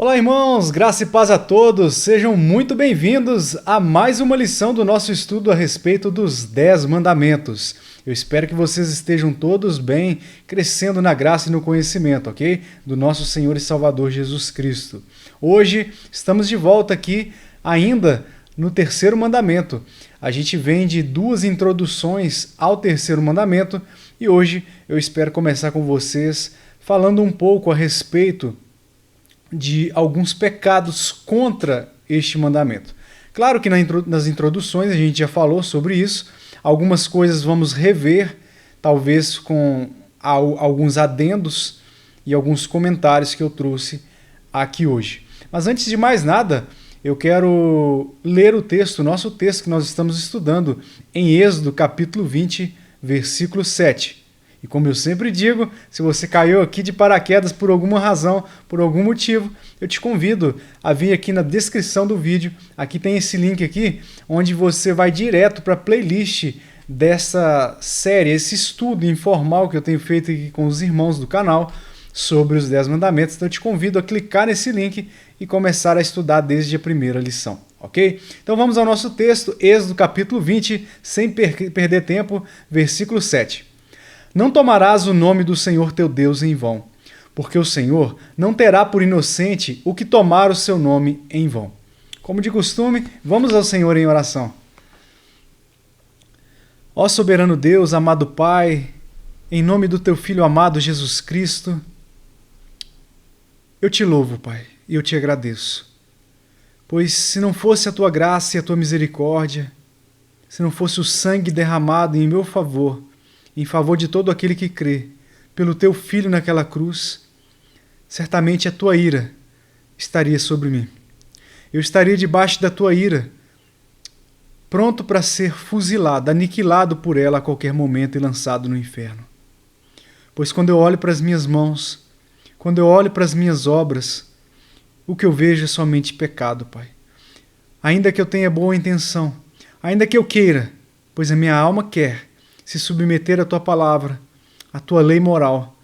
Olá, irmãos, graça e paz a todos, sejam muito bem-vindos a mais uma lição do nosso estudo a respeito dos 10 mandamentos. Eu espero que vocês estejam todos bem, crescendo na graça e no conhecimento, ok? Do nosso Senhor e Salvador Jesus Cristo. Hoje estamos de volta aqui ainda no terceiro mandamento. A gente vem de duas introduções ao terceiro mandamento e hoje eu espero começar com vocês falando um pouco a respeito de alguns pecados contra este mandamento. Claro que nas introduções a gente já falou sobre isso, algumas coisas vamos rever, talvez com alguns adendos e alguns comentários que eu trouxe aqui hoje. Mas antes de mais nada, eu quero ler o texto, nosso texto que nós estamos estudando em Êxodo capítulo 20, versículo 7. E como eu sempre digo, se você caiu aqui de paraquedas por alguma razão, por algum motivo, eu te convido a vir aqui na descrição do vídeo. Aqui tem esse link aqui, onde você vai direto para a playlist dessa série, esse estudo informal que eu tenho feito aqui com os irmãos do canal sobre os 10 mandamentos. Então eu te convido a clicar nesse link e começar a estudar desde a primeira lição. Ok? Então vamos ao nosso texto, Êxodo capítulo 20, sem perder tempo, versículo 7. Não tomarás o nome do Senhor teu Deus em vão, porque o Senhor não terá por inocente o que tomar o seu nome em vão. Como de costume, vamos ao Senhor em oração. Ó soberano Deus, amado Pai, em nome do teu Filho amado Jesus Cristo, eu te louvo, Pai, e eu te agradeço. Pois se não fosse a tua graça e a tua misericórdia, se não fosse o sangue derramado em meu favor, em favor de todo aquele que crê, pelo teu Filho naquela cruz, certamente a tua ira estaria sobre mim. Eu estaria debaixo da tua ira, pronto para ser fuzilado, aniquilado por ela a qualquer momento e lançado no inferno. Pois quando eu olho para as minhas mãos, quando eu olho para as minhas obras, o que eu vejo é somente pecado, Pai. Ainda que eu tenha boa intenção, ainda que eu queira, pois a minha alma quer, se submeter à tua palavra, à tua lei moral,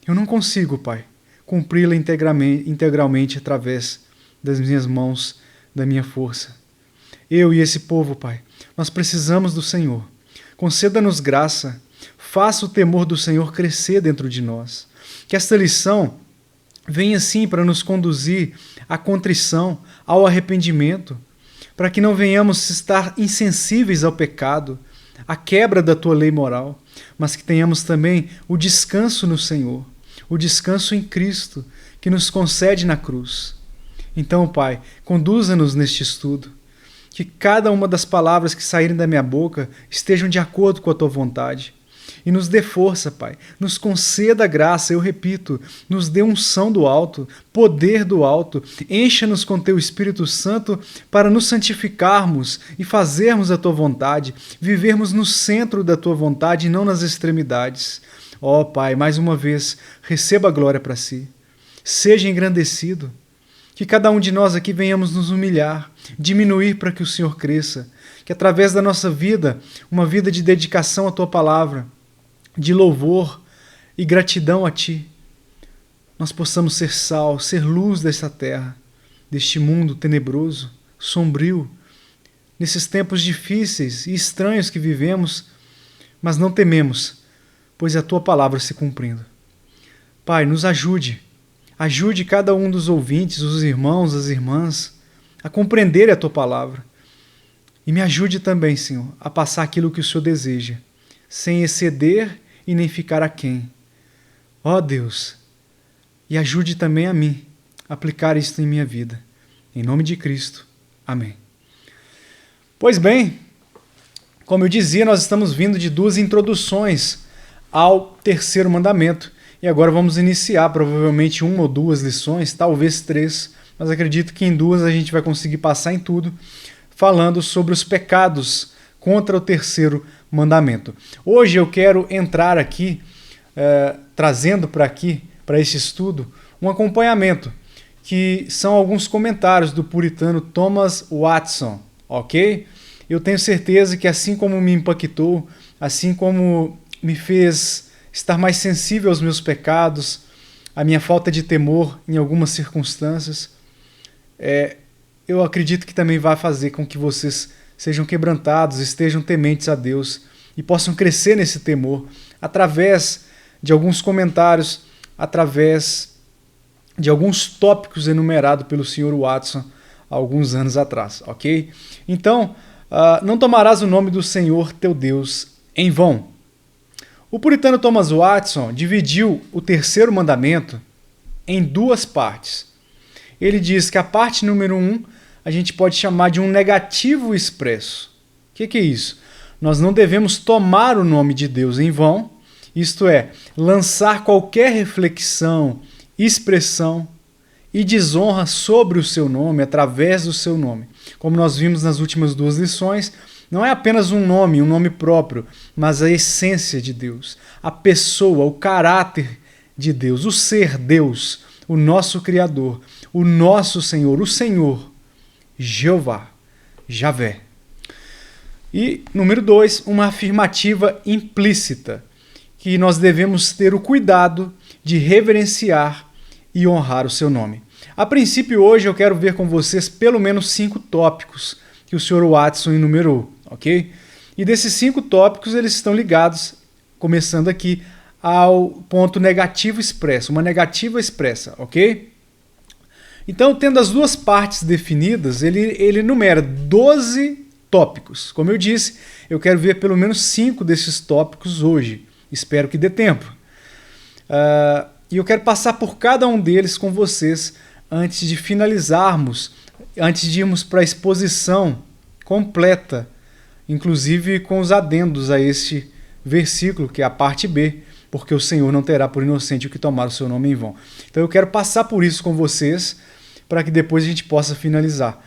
eu não consigo, Pai, cumpri-la integralmente através das minhas mãos, da minha força. Eu e esse povo, Pai, nós precisamos do Senhor. Conceda-nos graça, faça o temor do Senhor crescer dentro de nós. Que esta lição venha sim para nos conduzir à contrição, ao arrependimento, para que não venhamos estar insensíveis ao pecado, a quebra da tua lei moral, mas que tenhamos também o descanso no Senhor, o descanso em Cristo, que nos concede na cruz. Então, Pai, conduza-nos neste estudo, que cada uma das palavras que saírem da minha boca estejam de acordo com a tua vontade. E nos dê força, Pai, nos conceda graça, eu repito, nos dê unção do alto, poder do alto, encha-nos com teu Espírito Santo para nos santificarmos e fazermos a tua vontade, vivermos no centro da tua vontade e não nas extremidades. Ó Pai, mais uma vez, receba a glória para si, seja engrandecido, que cada um de nós aqui venhamos nos humilhar, diminuir para que o Senhor cresça, que através da nossa vida, uma vida de dedicação à tua palavra, de louvor e gratidão a Ti, nós possamos ser sal, ser luz desta terra, deste mundo tenebroso, sombrio, nesses tempos difíceis e estranhos que vivemos, mas não tememos, pois é a Tua palavra se cumprindo. Pai, nos ajude, ajude cada um dos ouvintes, os irmãos, as irmãs, a compreender a Tua palavra. E me ajude também, Senhor, a passar aquilo que o Senhor deseja, sem exceder e nem ficar aquém. Ó Deus, e ajude também a mim a aplicar isto em minha vida. Em nome de Cristo. Amém. Pois bem, como eu dizia, nós estamos vindo de duas introduções ao terceiro mandamento. E agora vamos iniciar provavelmente uma ou duas lições, talvez 3, mas acredito que em 2 a gente vai conseguir passar em tudo, falando sobre os pecados contra o terceiro mandamento. Hoje eu quero entrar aqui, trazendo para esse estudo, um acompanhamento, que são alguns comentários do puritano Thomas Watson, ok? Eu tenho certeza que assim como me impactou, assim como me fez estar mais sensível aos meus pecados, à minha falta de temor em algumas circunstâncias, eu acredito que também vai fazer com que vocês sejam quebrantados, estejam tementes a Deus e possam crescer nesse temor através de alguns comentários, através de alguns tópicos enumerados pelo Sr. Watson há alguns anos atrás, ok? Então, não tomarás o nome do Senhor teu Deus em vão. O puritano Thomas Watson dividiu o terceiro mandamento em duas partes. Ele diz que a parte número 1 a gente pode chamar de um negativo expresso. O que é isso? Nós não devemos tomar o nome de Deus em vão, isto é, lançar qualquer reflexão, expressão e desonra sobre o seu nome, através do seu nome. Como nós vimos nas últimas duas lições, não é apenas um nome próprio, mas a essência de Deus, a pessoa, o caráter de Deus, o ser Deus, o nosso Criador, o nosso Senhor, o Senhor, Jeová, Javé. E, número 2, uma afirmativa implícita, que nós devemos ter o cuidado de reverenciar e honrar o seu nome. A princípio, hoje eu quero ver com vocês pelo menos 5 tópicos que o Sr. Watson enumerou, ok? E desses 5 tópicos, eles estão ligados, começando aqui, ao ponto negativo expresso, uma negativa expressa, ok? Então, tendo as duas partes definidas, ele enumera 12 tópicos. Como eu disse, eu quero ver pelo menos 5 desses tópicos hoje. Espero que dê tempo. E eu quero passar por cada um deles com vocês antes de finalizarmos, antes de irmos para a exposição completa, inclusive com os adendos a este versículo, que é a parte B, porque o Senhor não terá por inocente o que tomar o seu nome em vão. Então eu quero passar por isso com vocês, para que depois a gente possa finalizar.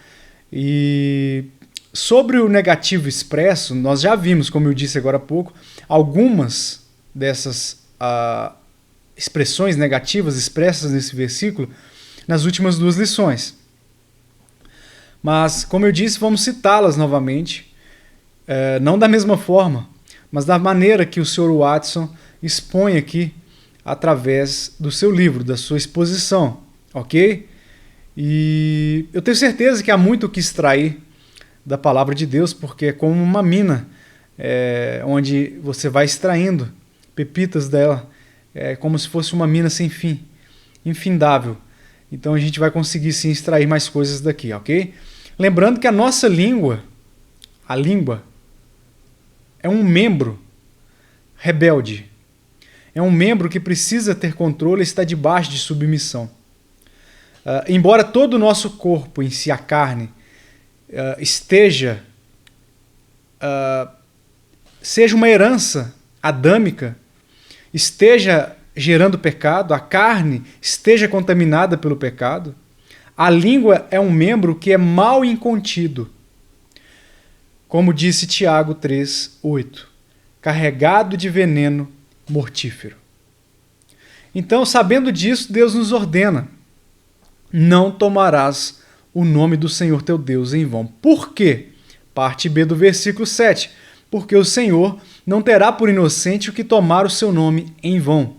E sobre o negativo expresso, nós já vimos, como eu disse agora há pouco, algumas dessas expressões negativas expressas nesse versículo nas últimas duas lições. Mas, como eu disse, vamos citá-las novamente, não da mesma forma, mas da maneira que o Sr. Watson expõe aqui através do seu livro, da sua exposição, ok? E eu tenho certeza que há muito o que extrair da palavra de Deus, porque é como uma mina, onde você vai extraindo pepitas dela, como se fosse uma mina sem fim, infindável. Então a gente vai conseguir sim extrair mais coisas daqui, ok? Lembrando que a nossa língua, a língua, é um membro rebelde. É um membro que precisa ter controle e está debaixo de submissão. Embora todo o nosso corpo em si, a carne, seja uma herança adâmica, esteja gerando pecado, a carne esteja contaminada pelo pecado, a língua é um membro que é mal incontido. Como disse Tiago 3:8, carregado de veneno mortífero. Então, sabendo disso, Deus nos ordena: não tomarás o nome do Senhor teu Deus em vão. Por quê? Parte B do versículo 7. Porque o Senhor não terá por inocente o que tomar o seu nome em vão.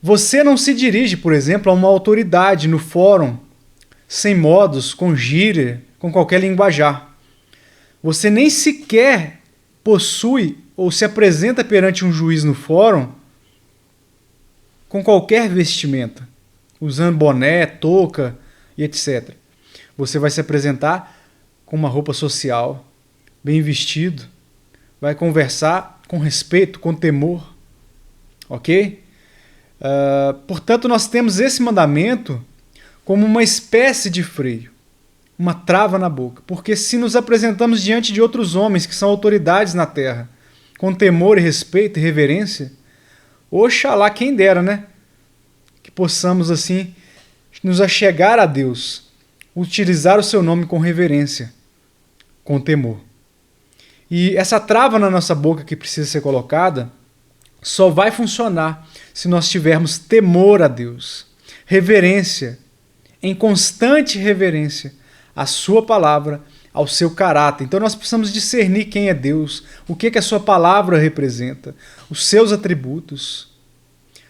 Você não se dirige, por exemplo, a uma autoridade no fórum, sem modos, com gíria, com qualquer linguajar. Você nem sequer possui ou se apresenta perante um juiz no fórum com qualquer vestimenta, usando boné, touca e etc. Você vai se apresentar com uma roupa social, bem vestido, vai conversar com respeito, com temor, ok? Portanto, nós temos esse mandamento como uma espécie de freio, uma trava na boca, porque se nos apresentamos diante de outros homens que são autoridades na terra, com temor e respeito e reverência, oxalá quem dera, né? Que possamos assim nos achegar a Deus, utilizar o seu nome com reverência, com temor. E essa trava na nossa boca que precisa ser colocada só vai funcionar se nós tivermos temor a Deus, reverência, em constante reverência à sua palavra, ao seu caráter. Então nós precisamos discernir quem é Deus, o que a sua palavra representa, os seus atributos.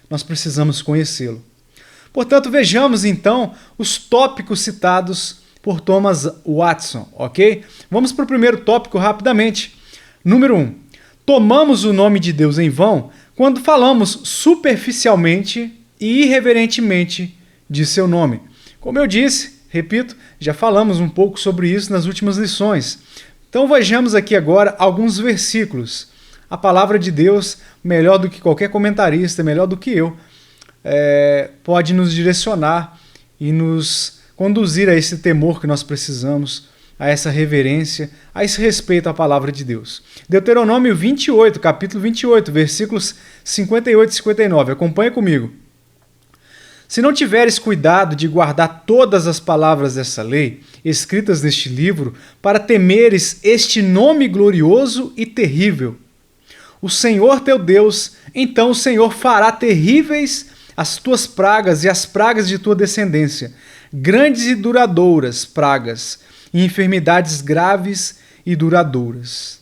Nós precisamos conhecê-lo. Portanto, vejamos então os tópicos citados por Thomas Watson, ok? Vamos para o primeiro tópico rapidamente. Número 1. Tomamos o nome de Deus em vão quando falamos superficialmente e irreverentemente de seu nome. Como eu disse, repito, já falamos um pouco sobre isso nas últimas lições. Então vejamos aqui agora alguns versículos. A palavra de Deus, melhor do que qualquer comentarista, melhor do que eu, pode nos direcionar e nos conduzir a esse temor que nós precisamos, a essa reverência, a esse respeito à palavra de Deus. Deuteronômio 28, capítulo 28, versículos 58 e 59. Acompanhe comigo. Se não tiveres cuidado de guardar todas as palavras dessa lei, escritas neste livro, para temeres este nome glorioso e terrível, o Senhor teu Deus, então o Senhor fará terríveis as tuas pragas e as pragas de tua descendência, grandes e duradouras pragas, e enfermidades graves e duradouras.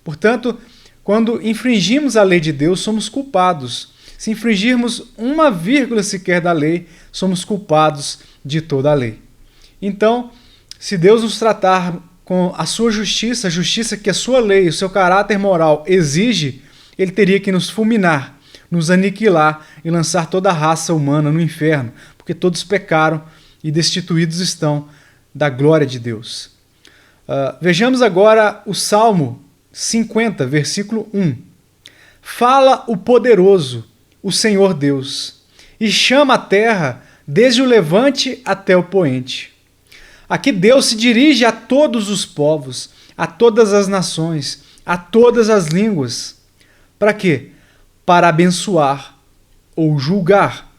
Portanto, quando infringimos a lei de Deus, somos culpados. Se infringirmos uma vírgula sequer da lei, somos culpados de toda a lei. Então, se Deus nos tratar com a sua justiça, a justiça que a sua lei, o seu caráter moral exige, ele teria que nos fulminar, nos aniquilar e lançar toda a raça humana no inferno, porque todos pecaram e destituídos estão da glória de Deus. Vejamos agora o Salmo 50, versículo 1. Fala o poderoso, o Senhor Deus, e chama a terra desde o levante até o poente. Aqui Deus se dirige a todos os povos, a todas as nações, a todas as línguas. Para quê? Para abençoar ou julgar.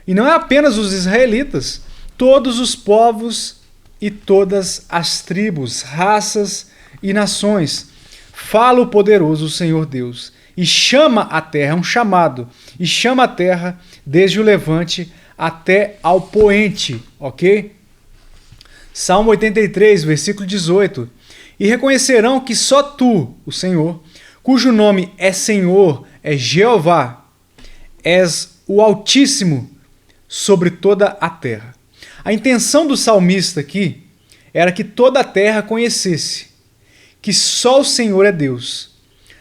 E não é apenas os israelitas, todos os povos e todas as tribos, raças e nações. Fala o poderoso Senhor Deus e chama a terra, um chamado, e chama a terra desde o levante até ao poente, ok? Salmo 83, versículo 18. E reconhecerão que só tu, o Senhor, cujo nome é Senhor, é Jeová, és o Altíssimo sobre toda a terra. A intenção do salmista aqui era que toda a terra conhecesse que só o Senhor é Deus,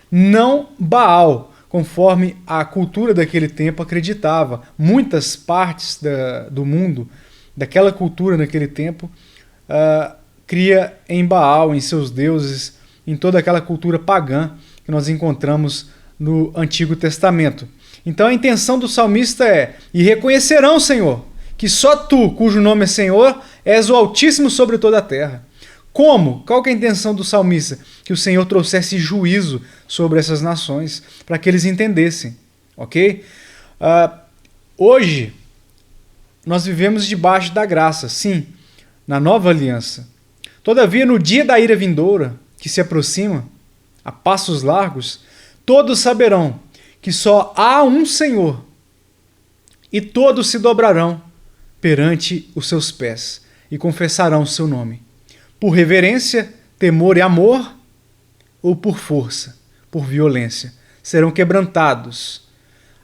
não Baal, conforme a cultura daquele tempo acreditava. Muitas partes do mundo, daquela cultura naquele tempo, cria em Baal, em seus deuses, em toda aquela cultura pagã que nós encontramos no Antigo Testamento. Então a intenção do salmista é: e reconhecerão, Senhor, que só tu, cujo nome é Senhor, és o Altíssimo sobre toda a terra. Como? Qual que é a intenção do salmista? Que o Senhor trouxesse juízo sobre essas nações, para que eles entendessem, ok? Hoje, nós vivemos debaixo da graça, sim, na nova aliança. Todavia, no dia da ira vindoura, que se aproxima, a passos largos, todos saberão que só há um Senhor, e todos se dobrarão perante os seus pés e confessarão o seu nome, por reverência, temor e amor, ou por força, por violência, serão quebrantados.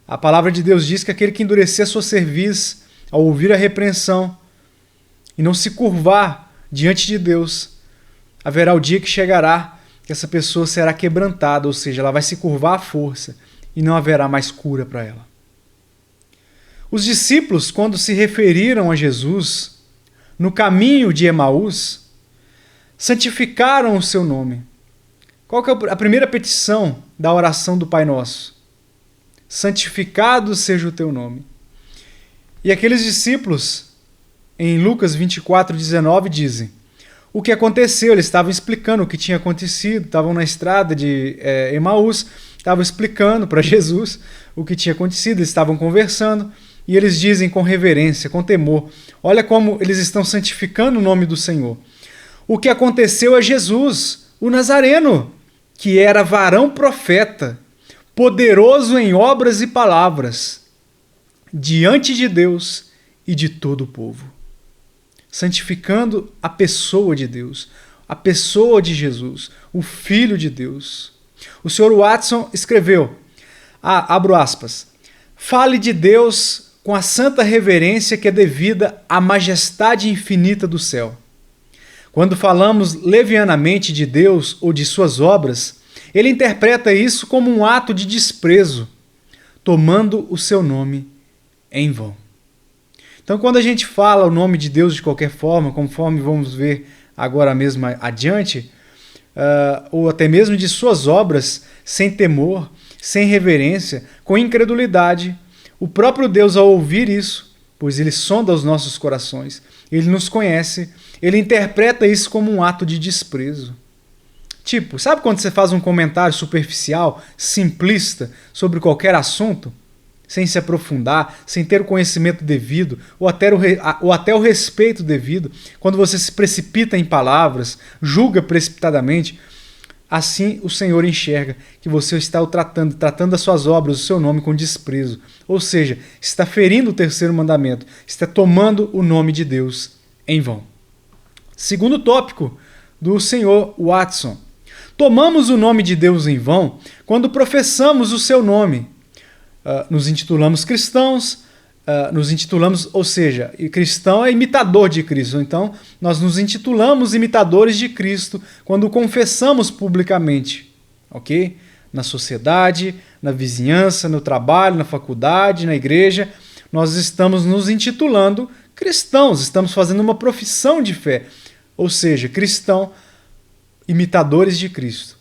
A palavra de Deus diz que aquele que endurecer a sua cerviz ao ouvir a repreensão e não se curvar diante de Deus, haverá o dia que chegará que essa pessoa será quebrantada, ou seja, ela vai se curvar à força e não haverá mais cura para ela. Os discípulos, quando se referiram a Jesus no caminho de Emaús, santificaram o seu nome. Qual que é a primeira petição da oração do Pai Nosso? Santificado seja o teu nome. E aqueles discípulos, em Lucas 24:19, dizem o que aconteceu. Eles estavam explicando o que tinha acontecido, estavam na estrada de Emaús, estavam explicando para Jesus o que tinha acontecido, eles estavam conversando, e eles dizem com reverência, com temor, olha como eles estão santificando o nome do Senhor. O que aconteceu a Jesus, o Nazareno, que era varão profeta, poderoso em obras e palavras, diante de Deus e de todo o povo. Santificando a pessoa de Deus, a pessoa de Jesus, o Filho de Deus. O Sr. Watson escreveu, abro aspas, fale de Deus com a santa reverência que é devida à majestade infinita do céu. Quando falamos levianamente de Deus ou de suas obras, ele interpreta isso como um ato de desprezo, tomando o seu nome em vão. Então, quando a gente fala o nome de Deus de qualquer forma, conforme vamos ver agora mesmo adiante, ou até mesmo de suas obras, sem temor, sem reverência, com incredulidade, o próprio Deus, ao ouvir isso, pois ele sonda os nossos corações, ele nos conhece, ele interpreta isso como um ato de desprezo. Tipo, sabe quando você faz um comentário superficial, simplista, sobre qualquer assunto, sem se aprofundar, sem ter o conhecimento devido, ou até o respeito devido, quando você se precipita em palavras, julga precipitadamente, assim o Senhor enxerga que você está o tratando as suas obras, o seu nome com desprezo. Ou seja, está ferindo o terceiro mandamento, está tomando o nome de Deus em vão. Segundo tópico do Sr. Watson. Tomamos o nome de Deus em vão quando professamos o seu nome. Nos intitulamos cristãos, ou seja, cristão é imitador de Cristo. Então, nós nos intitulamos imitadores de Cristo quando o confessamos publicamente, ok? Na sociedade, na vizinhança, no trabalho, na faculdade, na igreja, nós estamos nos intitulando cristãos, estamos fazendo uma profissão de fé, ou seja, cristão, imitadores de Cristo.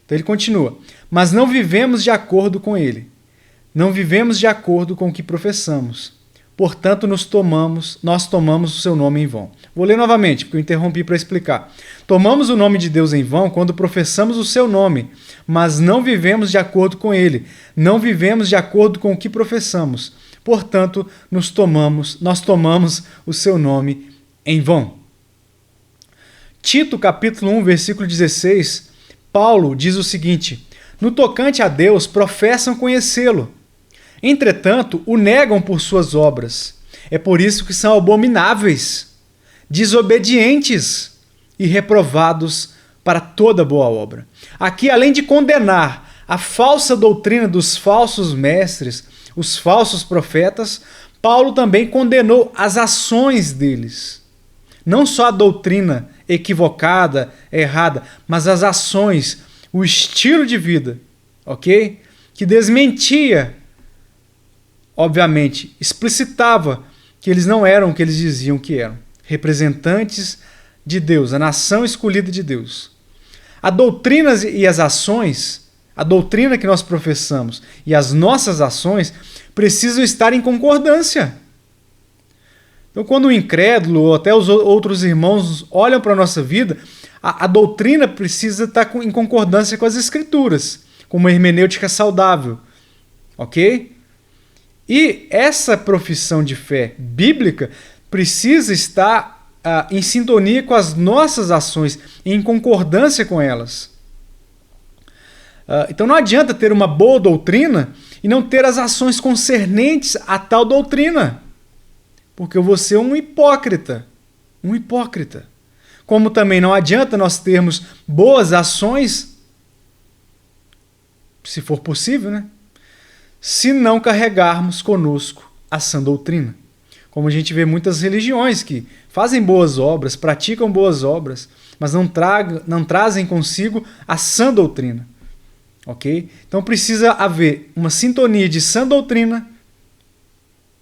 Então ele continua, mas não vivemos de acordo com ele. Não vivemos de acordo com o que professamos. Portanto, nós tomamos o seu nome em vão. Vou ler novamente, porque eu interrompi para explicar. Tomamos o nome de Deus em vão quando professamos o seu nome, mas não vivemos de acordo com ele. Não vivemos de acordo com o que professamos. Portanto, nós tomamos o seu nome em vão. Tito, capítulo 1, versículo 16, Paulo diz o seguinte: no tocante a Deus, professam conhecê-lo. Entretanto, o negam por suas obras. É por isso que são abomináveis, desobedientes e reprovados para toda boa obra. Aqui, além de condenar a falsa doutrina dos falsos mestres, os falsos profetas, Paulo também condenou as ações deles. Não só a doutrina equivocada, errada, mas as ações, o estilo de vida, ok? Que desmentia, obviamente, explicitava que eles não eram o que eles diziam que eram. Representantes de Deus, a nação escolhida de Deus. A doutrina e as ações, a doutrina que nós professamos e as nossas ações precisam estar em concordância. Então, quando o incrédulo ou até os outros irmãos olham para a nossa vida, a doutrina precisa estar em concordância com as Escrituras, com uma hermenêutica saudável, ok? E essa profissão de fé bíblica precisa estar em sintonia com as nossas ações, em concordância com elas. Então não adianta ter uma boa doutrina e não ter as ações concernentes a tal doutrina, porque eu vou ser um hipócrita. Um hipócrita. Como também não adianta nós termos boas ações, se for possível, né? Se não carregarmos conosco a sã doutrina. Como a gente vê muitas religiões que fazem boas obras, praticam boas obras, mas não trazem consigo a sã doutrina. Ok? Então precisa haver uma sintonia de sã doutrina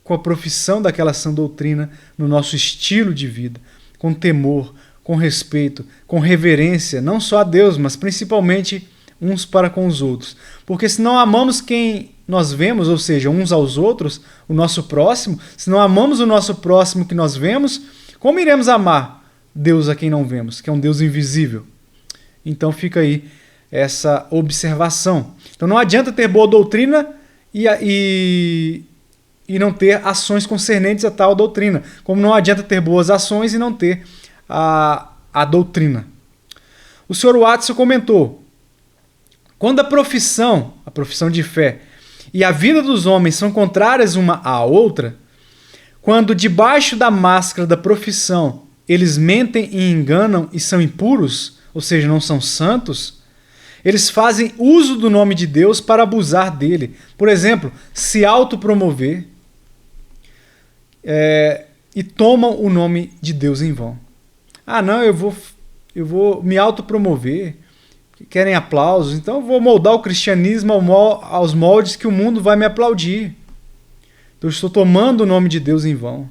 com a profissão daquela sã doutrina no nosso estilo de vida, com temor, com respeito, com reverência, não só a Deus, mas principalmente uns para com os outros. Porque se não amamos quem nós vemos, ou seja, uns aos outros, o nosso próximo, se não amamos o nosso próximo que nós vemos, como iremos amar Deus a quem não vemos, que é um Deus invisível? Então fica aí essa observação. Então não adianta ter boa doutrina e não ter ações concernentes a tal doutrina, como não adianta ter boas ações e não ter a doutrina. O Sr. Watson comentou: quando a profissão de fé e a vida dos homens são contrárias uma à outra, quando debaixo da máscara da profissão eles mentem e enganam e são impuros, ou seja, não são santos, eles fazem uso do nome de Deus para abusar dele. Por exemplo, se autopromover, e tomam o nome de Deus em vão. Ah, não, eu vou me autopromover, querem aplausos, então eu vou moldar o cristianismo aos moldes que o mundo vai me aplaudir. Então eu estou tomando o nome de Deus em vão.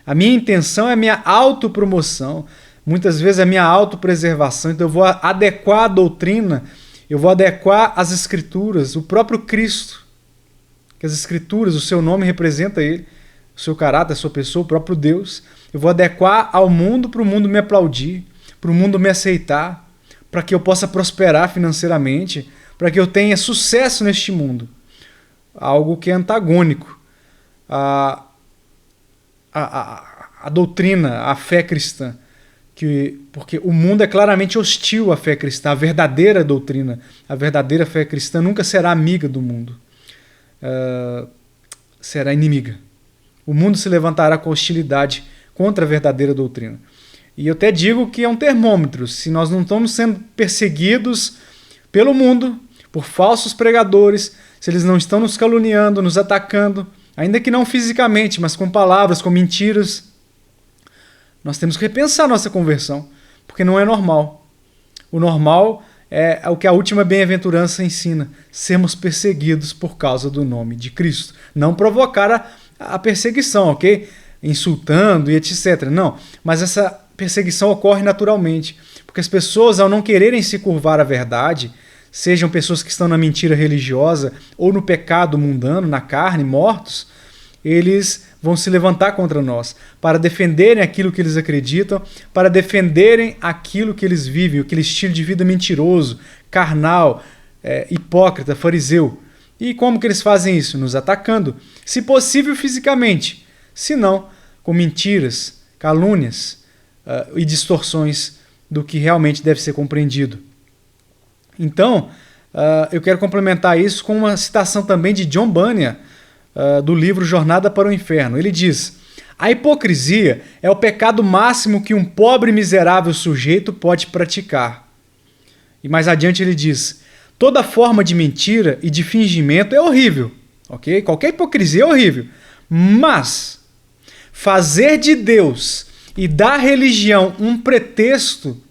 A minha intenção é a minha autopromoção, muitas vezes a minha autopreservação, então eu vou adequar a doutrina, eu vou adequar as escrituras, o próprio Cristo, que as escrituras, o seu nome representa ele, o seu caráter, a sua pessoa, o próprio Deus. Eu vou adequar ao mundo para o mundo me aplaudir, para o mundo me aceitar, para que eu possa prosperar financeiramente, para que eu tenha sucesso neste mundo. Algo que é antagônico à doutrina, à fé cristã. Porque o mundo é claramente hostil à fé cristã, a verdadeira doutrina, a verdadeira fé cristã nunca será amiga do mundo. Será inimiga. O mundo se levantará com hostilidade contra a verdadeira doutrina. E eu até digo que é um termômetro. Se nós não estamos sendo perseguidos pelo mundo, por falsos pregadores, se eles não estão nos caluniando, nos atacando, ainda que não fisicamente, mas com palavras, com mentiras, nós temos que repensar nossa conversão, porque não é normal. O normal é o que a última bem-aventurança ensina, sermos perseguidos por causa do nome de Cristo. Não provocar a perseguição, ok? Insultando e etc. Não, mas essa perseguição ocorre naturalmente, porque as pessoas, ao não quererem se curvar à verdade, sejam pessoas que estão na mentira religiosa ou no pecado mundano, na carne, mortos, eles vão se levantar contra nós para defenderem aquilo que eles acreditam, para defenderem aquilo que eles vivem, aquele estilo de vida mentiroso, carnal, hipócrita, fariseu. E como que eles fazem isso? Nos atacando, se possível fisicamente, se não, com mentiras, calúnias e distorções do que realmente deve ser compreendido. Então, eu quero complementar isso com uma citação também de John Bunyan, do livro Jornada para o Inferno. Ele diz: a hipocrisia é o pecado máximo que um pobre e miserável sujeito pode praticar. E mais adiante ele diz: toda forma de mentira e de fingimento é horrível, ok? Qualquer hipocrisia é horrível, mas fazer de Deus e da religião um pretexto,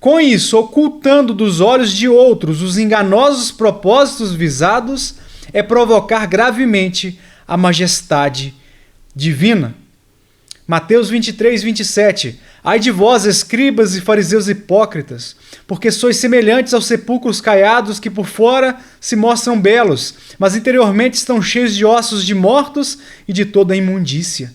com isso ocultando dos olhos de outros os enganosos propósitos visados, é provocar gravemente a majestade divina. Mateus 23, 27. Ai de vós, escribas e fariseus hipócritas, porque sois semelhantes aos sepulcros caiados que por fora se mostram belos, mas interiormente estão cheios de ossos de mortos e de toda a imundícia.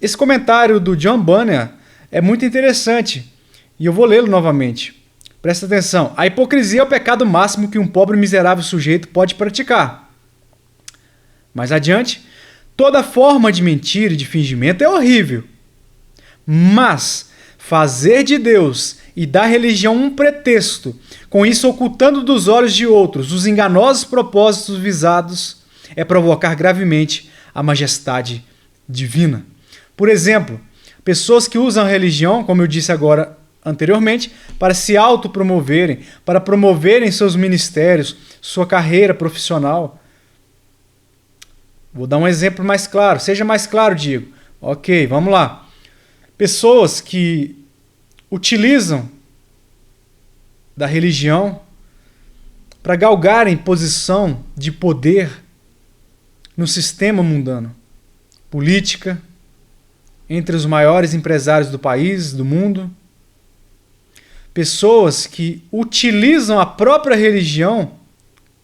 Esse comentário do John Bunyan é muito interessante e eu vou lê-lo novamente. Presta atenção. A hipocrisia é o pecado máximo que um pobre e miserável sujeito pode praticar. Mais adiante, toda forma de mentira e de fingimento é horrível, mas fazer de Deus e da religião um pretexto, com isso ocultando dos olhos de outros os enganosos propósitos visados, é provocar gravemente a majestade divina. Por exemplo, pessoas que usam a religião, como eu disse agora anteriormente, para se autopromoverem, para promoverem seus ministérios, sua carreira profissional. Vou dar um exemplo mais claro. Seja mais claro, Diego. Ok, vamos lá. Pessoas que utilizam da religião para galgarem posição de poder no sistema mundano. Política, entre os maiores empresários do país, do mundo. Pessoas que utilizam a própria religião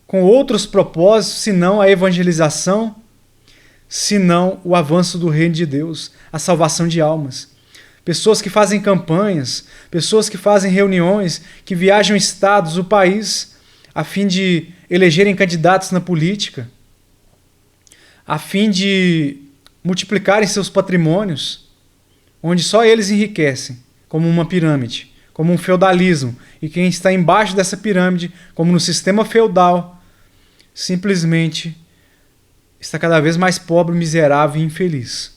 com outros propósitos, senão a evangelização, senão o avanço do reino de Deus, a salvação de almas. Pessoas que fazem campanhas, pessoas que fazem reuniões, que viajam estados, o país, a fim de elegerem candidatos na política, a fim de multiplicarem seus patrimônios, onde só eles enriquecem, como uma pirâmide, como um feudalismo, e quem está embaixo dessa pirâmide, como no sistema feudal, simplesmente está cada vez mais pobre, miserável e infeliz.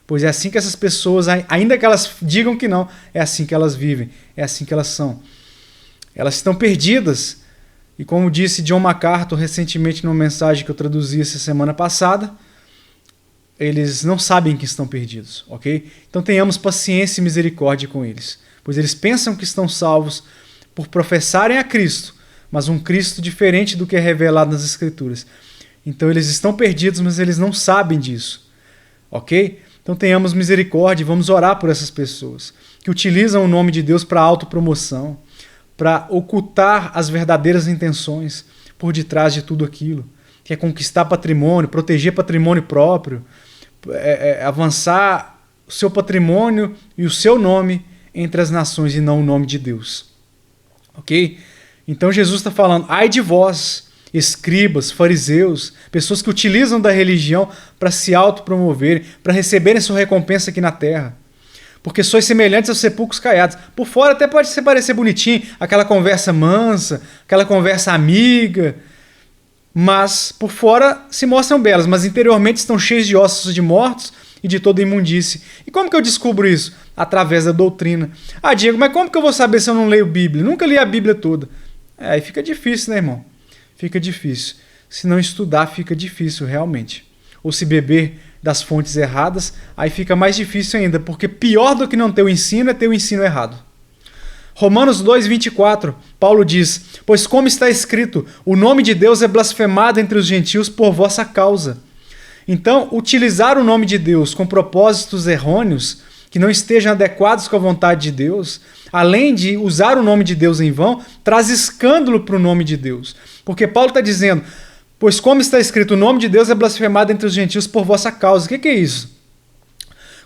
Pois é assim que essas pessoas, ainda que elas digam que não, é assim que elas vivem, é assim que elas são. Elas estão perdidas, e como disse John MacArthur recentemente numa mensagem que eu traduzi essa semana passada, eles não sabem que estão perdidos, ok? Então tenhamos paciência e misericórdia com eles, pois eles pensam que estão salvos por professarem a Cristo, mas um Cristo diferente do que é revelado nas Escrituras. Então eles estão perdidos, mas eles não sabem disso, ok? Então tenhamos misericórdia e vamos orar por essas pessoas que utilizam o nome de Deus para autopromoção, para ocultar as verdadeiras intenções por detrás de tudo aquilo, que é conquistar patrimônio, proteger patrimônio próprio, avançar o seu patrimônio e o seu nome entre as nações e não o nome de Deus. Ok? Então Jesus está falando, ai de vós, escribas, fariseus, pessoas que utilizam da religião para se autopromoverem, para receberem sua recompensa aqui na terra. Porque sois semelhantes aos sepulcros caiados. Por fora até pode parecer bonitinho, aquela conversa mansa, aquela conversa amiga, mas por fora se mostram belas, mas interiormente estão cheios de ossos de mortos e de toda imundície. E como que eu descubro isso? Através da doutrina. Ah, Diego, mas como que eu vou saber se eu não leio Bíblia? Nunca li a Bíblia toda. Aí fica difícil, né, irmão? Fica difícil. Se não estudar, fica difícil, realmente. Ou se beber das fontes erradas, aí fica mais difícil ainda, porque pior do que não ter o ensino é ter o ensino errado. Romanos 2:24, Paulo diz, pois como está escrito, o nome de Deus é blasfemado entre os gentios por vossa causa. Então, utilizar o nome de Deus com propósitos errôneos, que não estejam adequados com a vontade de Deus, além de usar o nome de Deus em vão, traz escândalo para o nome de Deus. Porque Paulo está dizendo, pois como está escrito, o nome de Deus é blasfemado entre os gentios por vossa causa. O que é isso?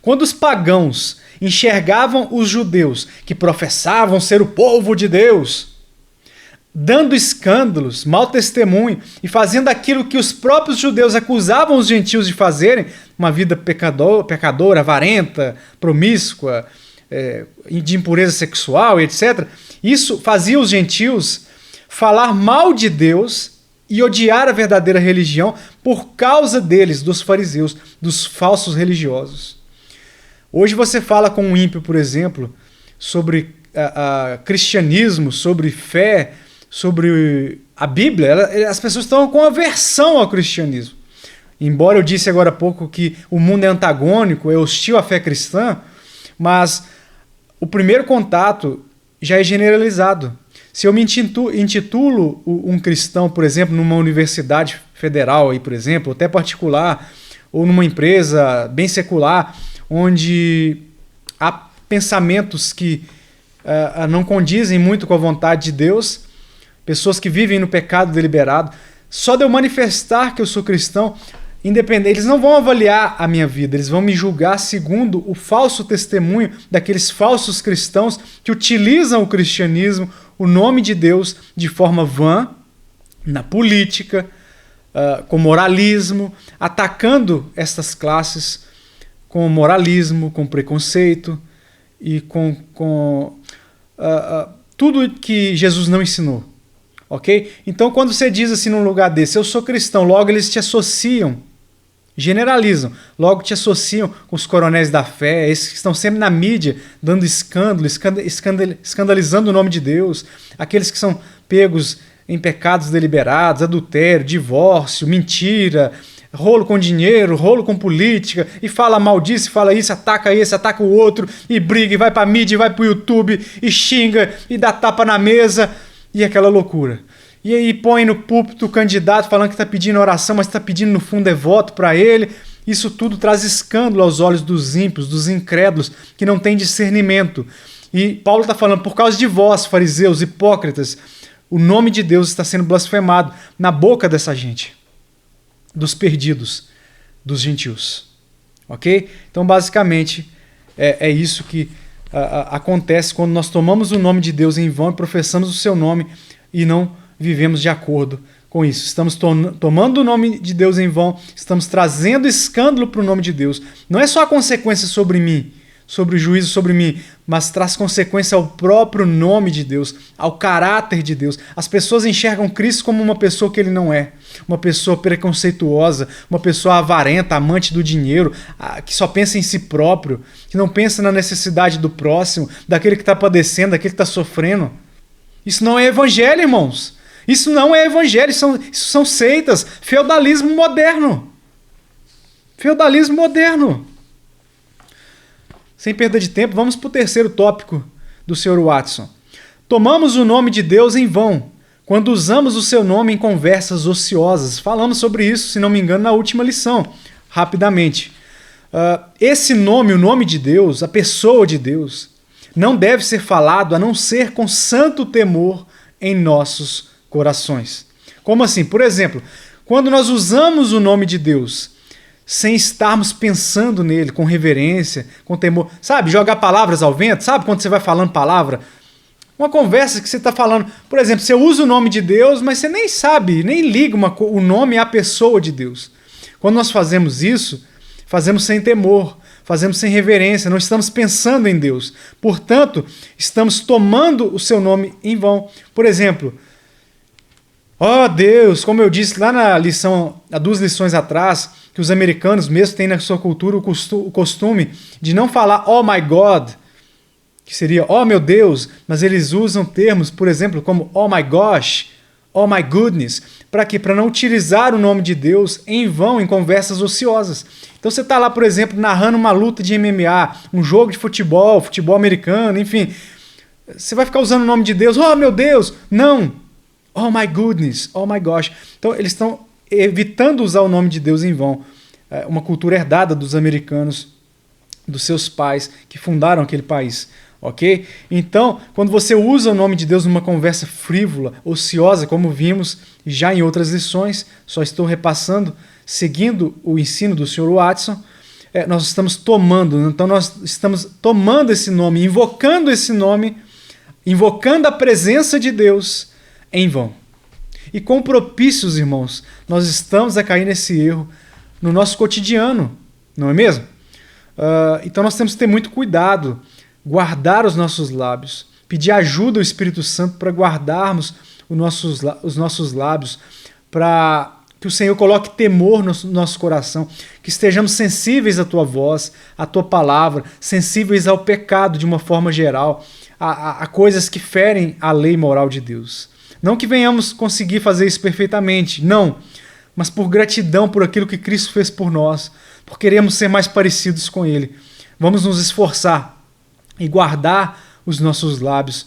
Quando os pagãos enxergavam os judeus, que professavam ser o povo de Deus, dando escândalos, mau testemunho e fazendo aquilo que os próprios judeus acusavam os gentios de fazerem, uma vida pecadora, avarenta, promíscua, de impureza sexual, etc. Isso fazia os gentios falar mal de Deus e odiar a verdadeira religião por causa deles, dos fariseus, dos falsos religiosos. Hoje você fala com um ímpio, por exemplo, sobre cristianismo, sobre fé, sobre a Bíblia, as pessoas estão com aversão ao cristianismo. Embora eu disse agora há pouco que o mundo é antagônico, é hostil à fé cristã, mas o primeiro contato já é generalizado. Se eu me intitulo um cristão, por exemplo, numa universidade federal, aí, por exemplo, ou até particular, ou numa empresa bem secular, onde há pensamentos que não condizem muito com a vontade de Deus, pessoas que vivem no pecado deliberado, só de eu manifestar que eu sou cristão, independente, eles não vão avaliar a minha vida, eles vão me julgar segundo o falso testemunho daqueles falsos cristãos que utilizam o cristianismo, o nome de Deus, de forma vã, na política, com moralismo, atacando estas classes com moralismo, com preconceito e com tudo que Jesus não ensinou. Ok? Então, quando você diz assim num lugar desse, eu sou cristão, logo eles te associam, generalizam, logo te associam com os coronéis da fé, esses que estão sempre na mídia, dando escândalo, escandalizando o nome de Deus, aqueles que são pegos em pecados deliberados, adultério, divórcio, mentira, rolo com dinheiro, rolo com política, e fala mal disso, fala isso, ataca esse, ataca o outro, e briga, e vai pra mídia, vai pro YouTube, e xinga, e dá tapa na mesa, e aquela loucura. E aí põe no púlpito o candidato falando que está pedindo oração, mas está pedindo no fundo voto para ele. Isso tudo traz escândalo aos olhos dos ímpios, dos incrédulos, que não têm discernimento. E Paulo está falando, por causa de vós, fariseus, hipócritas, o nome de Deus está sendo blasfemado na boca dessa gente, dos perdidos, dos gentios. Ok? Então, basicamente, é isso que acontece quando nós tomamos o nome de Deus em vão e professamos o seu nome e não vivemos de acordo com isso. Estamos tomando o nome de Deus em vão, estamos trazendo escândalo para o nome de Deus. Não é só a consequência sobre mim, sobre o juízo sobre mim, mas traz consequência ao próprio nome de Deus, ao caráter de Deus. As pessoas enxergam Cristo como uma pessoa que ele não é, uma pessoa preconceituosa, uma pessoa avarenta, amante do dinheiro, que só pensa em si próprio, que não pensa na necessidade do próximo, daquele que está padecendo, daquele que está sofrendo. Isso não é evangelho, irmãos. Isso não é evangelho, isso são seitas, feudalismo moderno. Feudalismo moderno. Sem perda de tempo, vamos para o terceiro tópico do Sr. Watson. Tomamos o nome de Deus em vão, quando usamos o seu nome em conversas ociosas. Falamos sobre isso, se não me engano, na última lição, rapidamente. Esse nome, o nome de Deus, a pessoa de Deus, não deve ser falado a não ser com santo temor em nossos corações. Como assim? Por exemplo, quando nós usamos o nome de Deus sem estarmos pensando nele, com reverência, com temor, sabe, jogar palavras ao vento, sabe quando você vai falando palavra? Uma conversa que você está falando, por exemplo, você usa o nome de Deus, mas você nem sabe, nem liga o nome à pessoa de Deus. Quando nós fazemos isso, fazemos sem temor, fazemos sem reverência, não estamos pensando em Deus. Portanto, estamos tomando o seu nome em vão. Por exemplo, Deus, como eu disse lá na lição, há 2 lições atrás, que os americanos mesmo têm na sua cultura o costume de não falar "Oh my God", que seria "Oh meu Deus", mas eles usam termos, por exemplo, como "Oh my gosh", "Oh my goodness". Para quê? Para não utilizar o nome de Deus em vão em conversas ociosas. Então você está lá, por exemplo, narrando uma luta de MMA, um jogo de futebol americano, enfim. Você vai ficar usando o nome de Deus, "Oh meu Deus", não. "Oh my goodness", "Oh my gosh". Então eles estão evitando usar o nome de Deus em vão. É uma cultura herdada dos americanos, dos seus pais que fundaram aquele país. Ok? Então, quando você usa o nome de Deus numa conversa frívola, ociosa, como vimos já em outras lições, só estou repassando, seguindo o ensino do Sr. Watson, nós estamos tomando esse nome, invocando esse nome, invocando a presença de Deus em vão. E com propícios, irmãos, nós estamos a cair nesse erro no nosso cotidiano, não é mesmo? Então nós temos que ter muito cuidado, guardar os nossos lábios, pedir ajuda ao Espírito Santo para guardarmos os nossos lábios, para que o Senhor coloque temor no nosso coração, que estejamos sensíveis à Tua voz, à Tua palavra, sensíveis ao pecado de uma forma geral, a coisas que ferem a lei moral de Deus. Não que venhamos conseguir fazer isso perfeitamente, não, mas por gratidão por aquilo que Cristo fez por nós, por queremos ser mais parecidos com Ele. Vamos nos esforçar e guardar os nossos lábios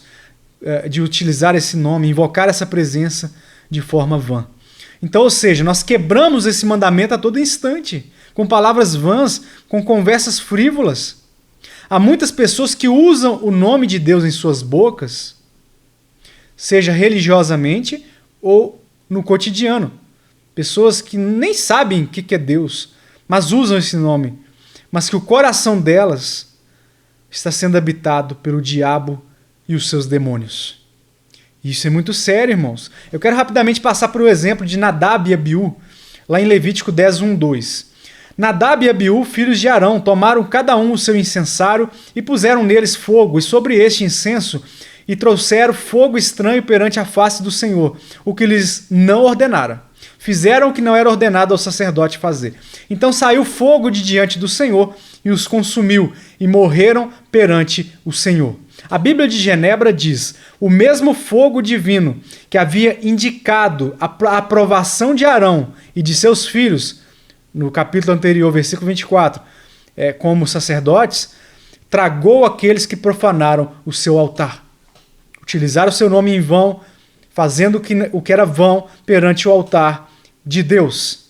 de utilizar esse nome, invocar essa presença de forma vã. Então, ou seja, nós quebramos esse mandamento a todo instante, com palavras vãs, com conversas frívolas. Há muitas pessoas que usam o nome de Deus em suas bocas, seja religiosamente ou no cotidiano. Pessoas que nem sabem o que é Deus, mas usam esse nome, mas que o coração delas está sendo habitado pelo diabo e os seus demônios. Isso é muito sério, irmãos. Eu quero rapidamente passar por o exemplo de Nadab e Abiú, lá em Levítico 10, 1, 2. Nadab e Abiú, filhos de Arão, tomaram cada um o seu incensário e puseram neles fogo, e sobre este incenso, e trouxeram fogo estranho perante a face do Senhor, o que lhes não ordenara. Fizeram o que não era ordenado ao sacerdote fazer. Então saiu fogo de diante do Senhor e os consumiu, e morreram perante o Senhor. A Bíblia de Genebra diz: o mesmo fogo divino que havia indicado a aprovação de Arão e de seus filhos, no capítulo anterior, versículo 24, como sacerdotes, tragou aqueles que profanaram o seu altar. Utilizaram o seu nome em vão, fazendo o que era vão perante o altar de Deus.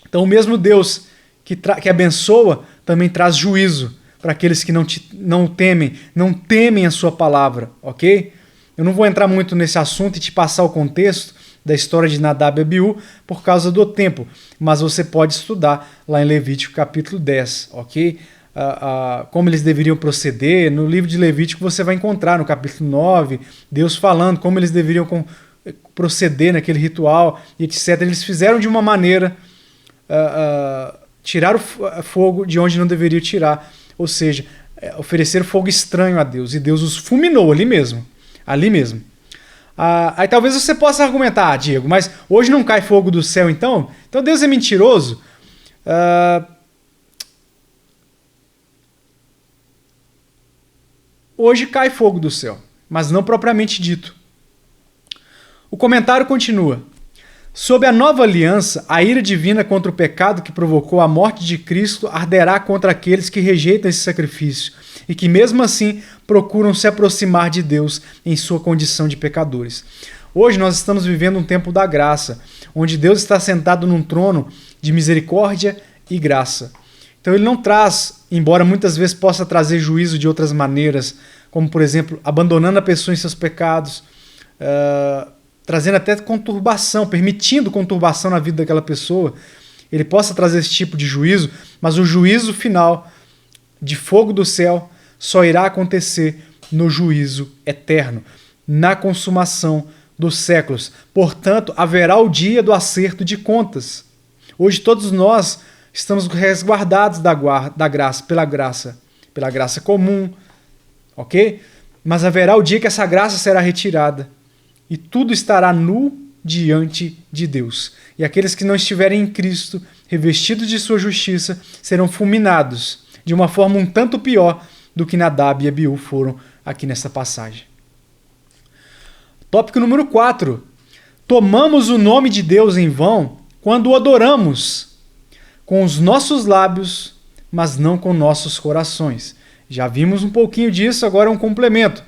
Então o mesmo Deus que abençoa também traz juízo para aqueles que não temem a sua palavra, ok? Eu não vou entrar muito nesse assunto e te passar o contexto da história de Nadab e Abiú por causa do tempo, mas você pode estudar lá em Levítico capítulo 10, ok? Como eles deveriam proceder. No livro de Levítico você vai encontrar no capítulo 9, Deus falando como eles deveriam proceder naquele ritual, e etc. Eles fizeram de uma maneira, tirar o fogo de onde não deveria tirar, ou seja, oferecer fogo estranho a Deus, e Deus os fulminou ali mesmo. Aí talvez você possa argumentar: Diego, mas hoje não cai fogo do céu então? Então Deus é mentiroso? Hoje cai fogo do céu, mas não propriamente dito. O comentário continua: Sob a nova aliança, a ira divina contra o pecado que provocou a morte de Cristo arderá contra aqueles que rejeitam esse sacrifício e que, mesmo assim, procuram se aproximar de Deus em sua condição de pecadores. Hoje nós estamos vivendo um tempo da graça, onde Deus está sentado num trono de misericórdia e graça. Então ele não traz, embora muitas vezes possa trazer juízo de outras maneiras, como por exemplo, abandonando a pessoa em seus pecados, trazendo até conturbação, permitindo conturbação na vida daquela pessoa, ele possa trazer esse tipo de juízo, mas o juízo final de fogo do céu só irá acontecer no juízo eterno, na consumação dos séculos. Portanto, haverá o dia do acerto de contas. Hoje todos nós estamos resguardados da graça, pela graça comum, ok? Mas haverá o dia que essa graça será retirada e tudo estará nu diante de Deus. E aqueles que não estiverem em Cristo, revestidos de sua justiça, serão fulminados de uma forma um tanto pior do que Nadab e Abiú foram aqui nessa passagem. Tópico número 4. Tomamos o nome de Deus em vão quando o adoramos com os nossos lábios, mas não com nossos corações. Já vimos um pouquinho disso, agora é um complemento.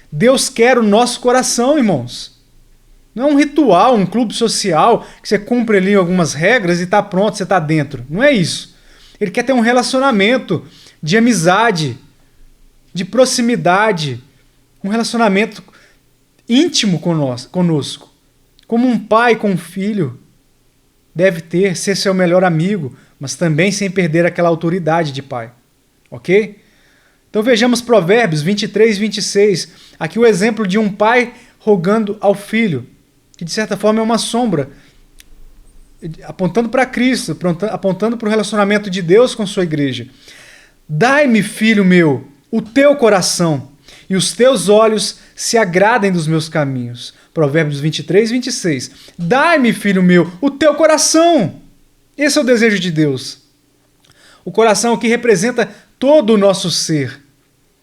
Deus quer o nosso coração, irmãos. Não é um ritual, um clube social, que você cumpre ali algumas regras e está pronto, você está dentro. Não é isso. Ele quer ter um relacionamento de amizade, de proximidade, um relacionamento íntimo conosco. Como um pai com um filho deve ter, ser seu melhor amigo, mas também sem perder aquela autoridade de pai. Ok? Então vejamos Provérbios 23, 26. Aqui o exemplo de um pai rogando ao filho, que de certa forma é uma sombra, apontando para Cristo, apontando para o relacionamento de Deus com sua igreja. Dai-me, filho meu, o teu coração, e os teus olhos se agradem dos meus caminhos. Provérbios 23, 26. Dai-me, filho meu, o teu coração. Esse é o desejo de Deus. O coração que representa todo o nosso ser,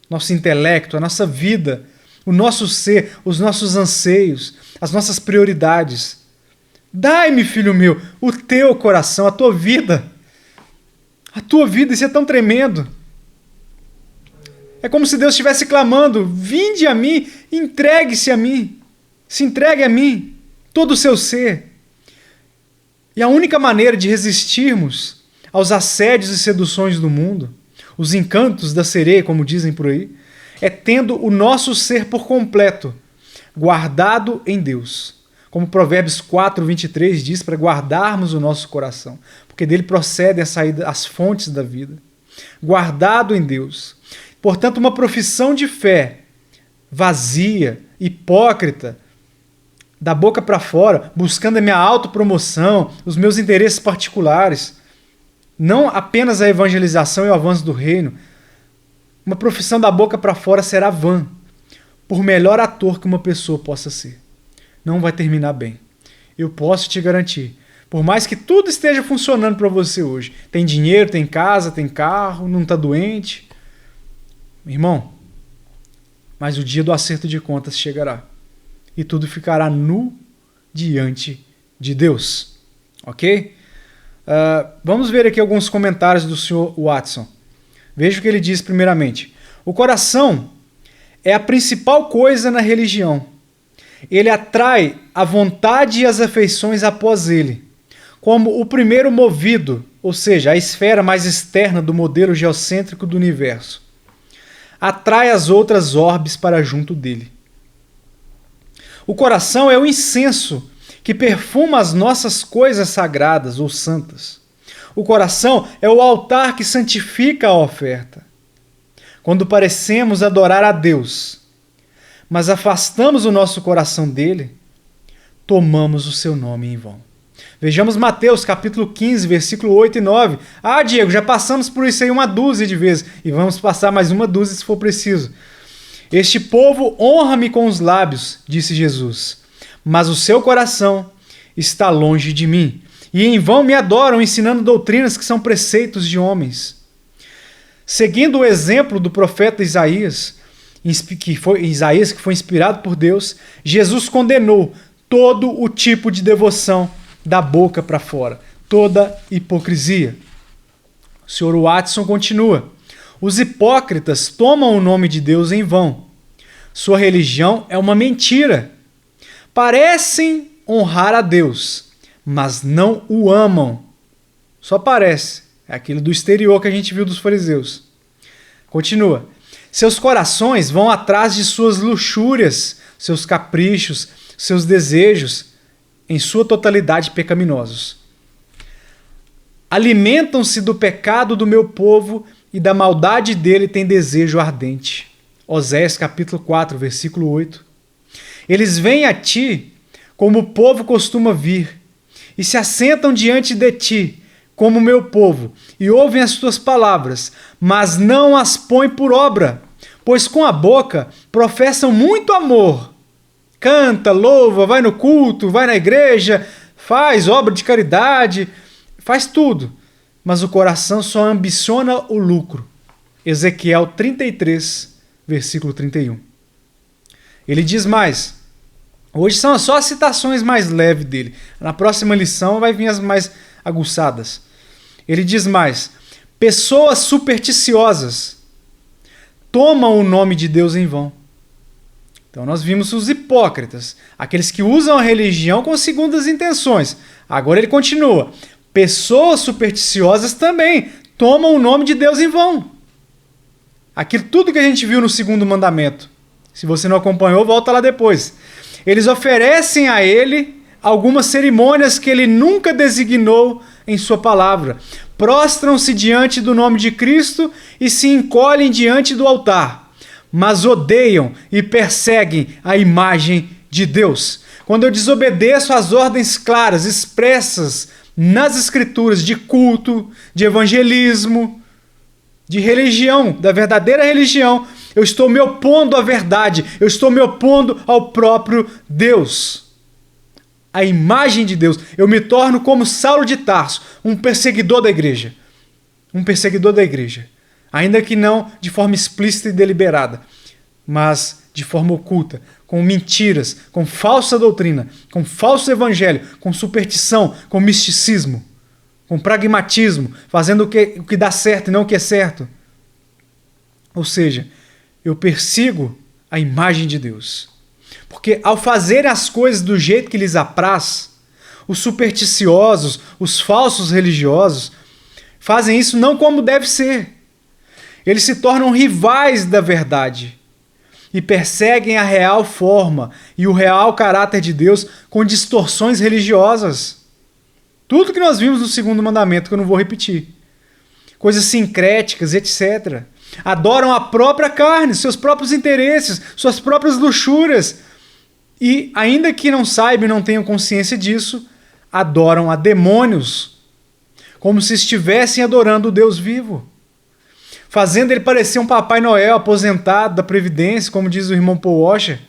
nosso intelecto, a nossa vida, o nosso ser, os nossos anseios, as nossas prioridades. Dai-me, filho meu, o teu coração, a tua vida. A tua vida, isso é tão tremendo. É como se Deus estivesse clamando: vinde a mim, entregue-se a mim, se entregue a mim, todo o seu ser. E a única maneira de resistirmos aos assédios e seduções do mundo, os encantos da sereia, como dizem por aí, é tendo o nosso ser por completo guardado em Deus. Como Provérbios 4, 23 diz, para guardarmos o nosso coração, porque dele procedem as fontes da vida. Guardado em Deus. Portanto, uma profissão de fé vazia, hipócrita, da boca para fora, buscando a minha autopromoção, os meus interesses particulares, não apenas a evangelização e o avanço do reino. Uma profissão da boca para fora será vã, por melhor ator que uma pessoa possa ser. Não vai terminar bem. Eu posso te garantir. Por mais que tudo esteja funcionando para você hoje, tem dinheiro, tem casa, tem carro, não está doente, irmão, mas o dia do acerto de contas chegará e tudo ficará nu diante de Deus. Ok? Vamos ver aqui alguns comentários do Sr. Watson. Veja o que ele diz primeiramente. O coração é a principal coisa na religião. Ele atrai a vontade e as afeições após ele, como o primeiro movido, ou seja, a esfera mais externa do modelo geocêntrico do universo. Atrai as outras orbes para junto dele. O coração é o incenso que perfuma as nossas coisas sagradas ou santas. O coração é o altar que santifica a oferta. Quando parecemos adorar a Deus, mas afastamos o nosso coração dele, tomamos o seu nome em vão. Vejamos Mateus capítulo 15, versículo 8 e 9. Ah, Diego, já passamos por isso aí uma dúzia de vezes, e vamos passar mais uma dúzia se for preciso. Este povo honra-me com os lábios, disse Jesus, mas o seu coração está longe de mim, e em vão me adoram, ensinando doutrinas que são preceitos de homens. Seguindo o exemplo do profeta Isaías, que foi inspirado por Deus, Jesus condenou todo o tipo de devoção da boca para fora, toda hipocrisia. O Sr. Watson continua: os hipócritas tomam o nome de Deus em vão. Sua religião é uma mentira. Parecem honrar a Deus, mas não o amam. Só parece. É aquilo do exterior que a gente viu dos fariseus. Continua: seus corações vão atrás de suas luxúrias, seus caprichos, seus desejos, em sua totalidade pecaminosos. Alimentam-se do pecado do meu povo e da maldade dele tem desejo ardente. Oséias capítulo 4, versículo 8. Eles vêm a ti como o povo costuma vir e se assentam diante de ti como o meu povo e ouvem as tuas palavras, mas não as põem por obra, pois com a boca professam muito amor. Canta, louva, vai no culto, vai na igreja, faz obra de caridade, faz tudo, mas o coração só ambiciona o lucro. Ezequiel 33, versículo 31. Ele diz mais. Hoje são só as citações mais leves dele. Na próxima lição vai vir as mais aguçadas. Ele diz mais: pessoas supersticiosas tomam o nome de Deus em vão. Então nós vimos os hipócritas, aqueles que usam a religião com segundas intenções. Agora ele continua: pessoas supersticiosas também tomam o nome de Deus em vão. Aquilo tudo que a gente viu no segundo mandamento. Se você não acompanhou, volta lá depois. Eles oferecem a ele algumas cerimônias que ele nunca designou em sua palavra. Prostram-se diante do nome de Cristo e se encolhem diante do altar, mas odeiam e perseguem a imagem de Deus. Quando eu desobedeço às ordens claras, expressas nas Escrituras de culto, de evangelismo, de religião, da verdadeira religião, eu estou me opondo à verdade, eu estou me opondo ao próprio Deus. A imagem de Deus. Eu me torno como Saulo de Tarso, um perseguidor da igreja. Um perseguidor da igreja. Ainda que não de forma explícita e deliberada, mas de forma oculta, com mentiras, com falsa doutrina, com falso evangelho, com superstição, com misticismo, com pragmatismo, fazendo o que dá certo e não o que é certo. Ou seja, eu persigo a imagem de Deus. Porque ao fazerem as coisas do jeito que lhes apraz, os supersticiosos, os falsos religiosos, fazem isso não como deve ser. Eles se tornam rivais da verdade e perseguem a real forma e o real caráter de Deus com distorções religiosas. Tudo que nós vimos no segundo mandamento, que eu não vou repetir. Coisas sincréticas, etc. Adoram a própria carne, seus próprios interesses, suas próprias luxúrias. E, ainda que não saibam e não tenham consciência disso, adoram a demônios, como se estivessem adorando o Deus vivo, fazendo ele parecer um Papai Noel aposentado da Previdência, como diz o irmão Paul Washer,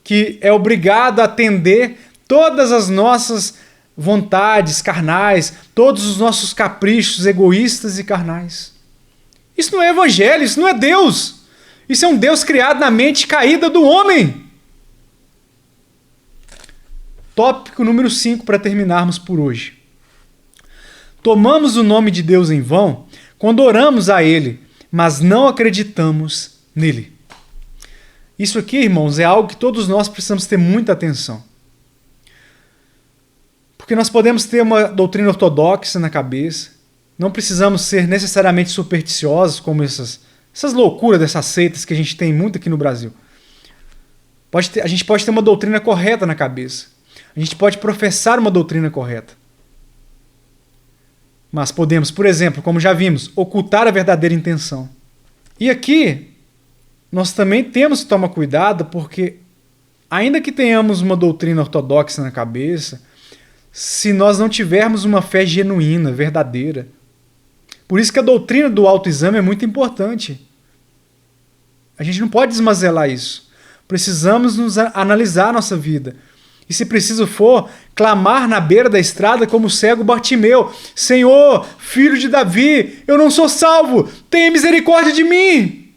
que é obrigado a atender todas as nossas vontades carnais, todos os nossos caprichos egoístas e carnais. Isso não é evangelho, isso não é Deus. Isso é um Deus criado na mente caída do homem. Tópico número 5 para terminarmos por hoje. Tomamos o nome de Deus em vão quando oramos a Ele, mas não acreditamos nele. Isso aqui, irmãos, é algo que todos nós precisamos ter muita atenção. Porque nós podemos ter uma doutrina ortodoxa na cabeça, não precisamos ser necessariamente supersticiosos, como essas loucuras dessas seitas que a gente tem muito aqui no Brasil. A gente pode ter uma doutrina correta na cabeça. A gente pode professar uma doutrina correta. Mas podemos, por exemplo, como já vimos, ocultar a verdadeira intenção. E aqui, nós também temos que tomar cuidado, porque ainda que tenhamos uma doutrina ortodoxa na cabeça, se nós não tivermos uma fé genuína, verdadeira. Por isso que a doutrina do autoexame é muito importante. A gente não pode desmazelar isso. Precisamos analisar a nossa vida. E se preciso for, clamar na beira da estrada como o cego Bartimeu: Senhor, filho de Davi, eu não sou salvo, tenha misericórdia de mim.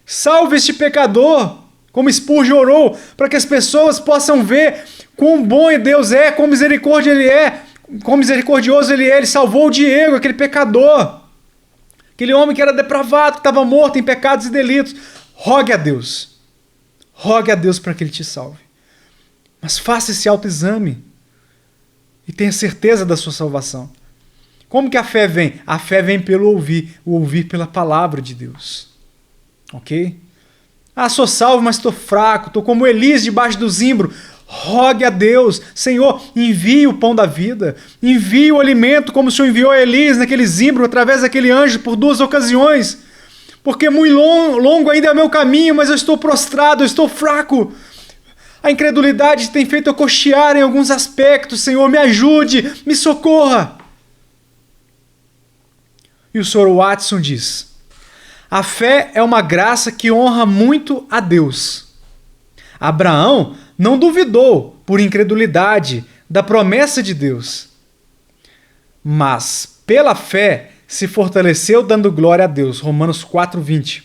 Salve este pecador. Como Spurgeon orou para que as pessoas possam ver quão bom Deus é, quão misericórdia Ele é, quão misericordioso Ele é. Ele salvou o Diego, aquele pecador, aquele homem que era depravado, que estava morto em pecados e delitos. Rogue a Deus para que Ele te salve. Mas faça esse autoexame e tenha certeza da sua salvação. Como que a fé vem? A fé vem pelo ouvir, o ouvir pela palavra de Deus. Ok? Sou salvo, mas estou fraco, estou como Elias debaixo do zimbro. Rogue a Deus, Senhor, envie o pão da vida, envie o alimento como o Senhor enviou a Elias naquele zimbro, através daquele anjo por 2 ocasiões. Porque muito longo ainda é o meu caminho, mas eu estou prostrado, eu estou fraco. A incredulidade tem feito eu cochear em alguns aspectos. Senhor, me ajude, me socorra. E o Sr. Watson diz: a fé é uma graça que honra muito a Deus. Abraão não duvidou, por incredulidade, da promessa de Deus, mas pela fé se fortaleceu dando glória a Deus. Romanos 4:20.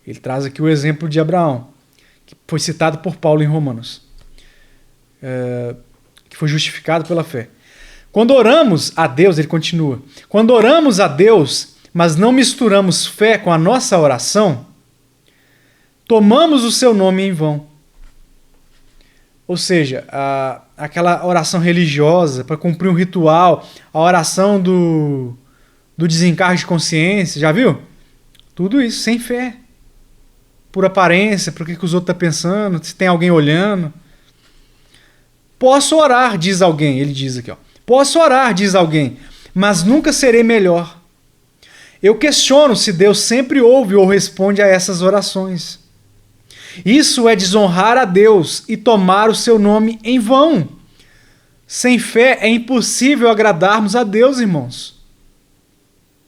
Ele traz aqui o exemplo de Abraão, que foi citado por Paulo em Romanos, que foi justificado pela fé. Quando oramos a Deus, ele continua, quando oramos a Deus, mas não misturamos fé com a nossa oração, tomamos o seu nome em vão. Ou seja, aquela oração religiosa para cumprir um ritual, a oração do desencargo de consciência, já viu? Tudo isso sem fé. Por aparência, por que os outros estão pensando, se tem alguém olhando. Posso orar, diz alguém, ele diz aqui, ó. Posso orar, diz alguém, mas nunca serei melhor. Eu questiono se Deus sempre ouve ou responde a essas orações. Isso é desonrar a Deus e tomar o seu nome em vão. Sem fé é impossível agradarmos a Deus, irmãos.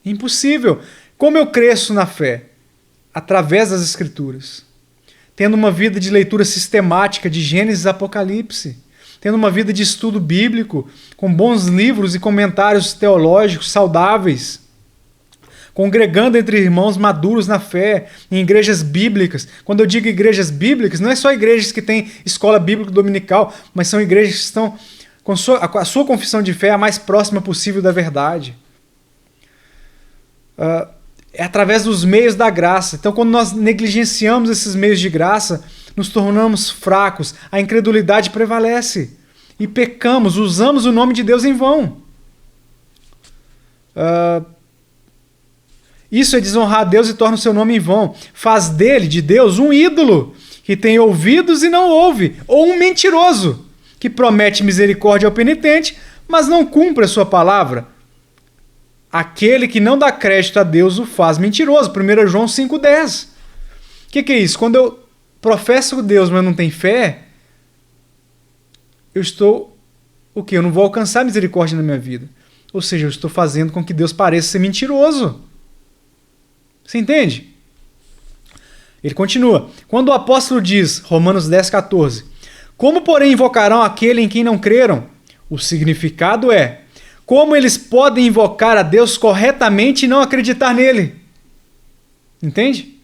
Impossível. Como eu cresço na fé? Através das Escrituras. Tendo uma vida de leitura sistemática de Gênesis e Apocalipse. Tendo uma vida de estudo bíblico, com bons livros e comentários teológicos saudáveis. Congregando entre irmãos maduros na fé, em igrejas bíblicas. Quando eu digo igrejas bíblicas, não é só igrejas que têm escola bíblica dominical, mas são igrejas que estão com a sua confissão de fé a mais próxima possível da verdade. É através dos meios da graça. Então, quando nós negligenciamos esses meios de graça, nos tornamos fracos, a incredulidade prevalece e pecamos, usamos o nome de Deus em vão. Isso é desonrar a Deus e torna o seu nome em vão. Faz dele, de Deus, um ídolo que tem ouvidos e não ouve, ou um mentiroso que promete misericórdia ao penitente, mas não cumpre a sua palavra. Aquele que não dá crédito a Deus o faz mentiroso. 1 João 5,10. O que é isso? Quando eu professo Deus, mas não tenho fé, eu estou... O quê? Eu não vou alcançar misericórdia na minha vida. Ou seja, eu estou fazendo com que Deus pareça ser mentiroso. Você entende? Ele continua. Quando o apóstolo diz, Romanos 10,14, como porém invocarão aquele em quem não creram? O significado é, como eles podem invocar a Deus corretamente e não acreditar nele? Entende?